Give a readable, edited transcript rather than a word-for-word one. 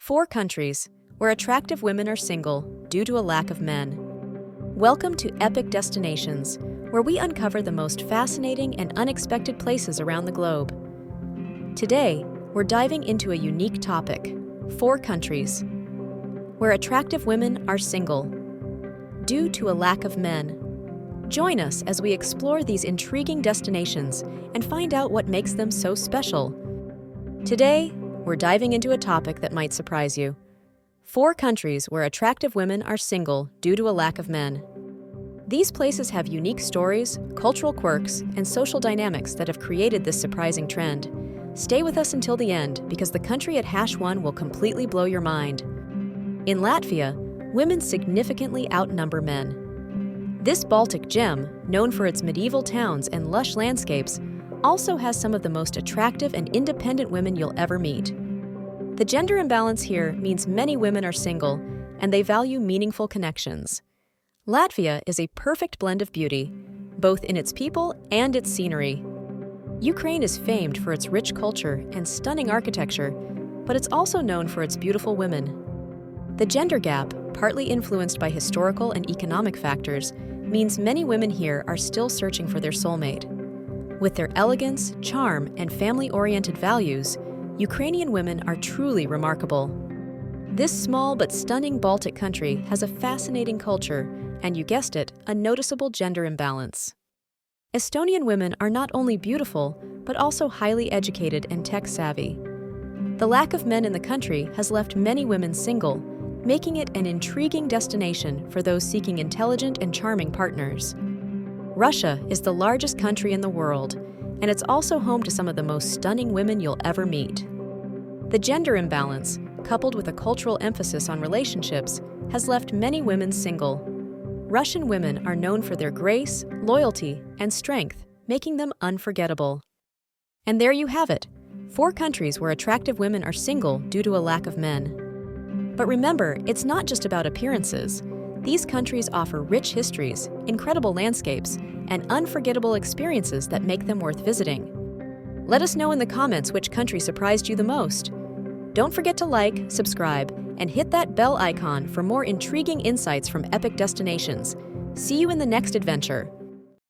4 countries where attractive women are single due to a lack of men. Welcome to Epic Destinations, where we uncover the most fascinating and unexpected places around the globe. Today, we're diving into a unique topic: 4 countries where attractive women are single due to a lack of men. Join us as we explore these intriguing destinations and find out what makes them so special. Today, we're diving into a topic that might surprise you: 4 countries where attractive women are single due to a lack of men. These places have unique stories, cultural quirks, and social dynamics that have created this surprising trend. Stay with us until the end, because the country at #1 will completely blow your mind. In Latvia, women significantly outnumber men. This Baltic gem, known for its medieval towns and lush landscapes, also has some of the most attractive and independent women you'll ever meet. The gender imbalance here means many women are single, and they value meaningful connections. Latvia is a perfect blend of beauty, both in its people and its scenery. Ukraine is famed for its rich culture and stunning architecture, but it's also known for its beautiful women. The gender gap, partly influenced by historical and economic factors, means many women here are still searching for their soulmate. With their elegance, charm, and family-oriented values, Ukrainian women are truly remarkable. This small but stunning Baltic country has a fascinating culture and, you guessed it, a noticeable gender imbalance. Estonian women are not only beautiful, but also highly educated and tech-savvy. The lack of men in the country has left many women single, making it an intriguing destination for those seeking intelligent and charming partners. Russia is the largest country in the world, and it's also home to some of the most stunning women you'll ever meet. The gender imbalance, coupled with a cultural emphasis on relationships, has left many women single. Russian women are known for their grace, loyalty, and strength, making them unforgettable. And there you have it, 4 countries where attractive women are single due to a lack of men. But remember, it's not just about appearances. These countries offer rich histories, incredible landscapes, and unforgettable experiences that make them worth visiting. Let us know in the comments which country surprised you the most. Don't forget to like, subscribe, and hit that bell icon for more intriguing insights from Epic Destinations. See you in the next adventure.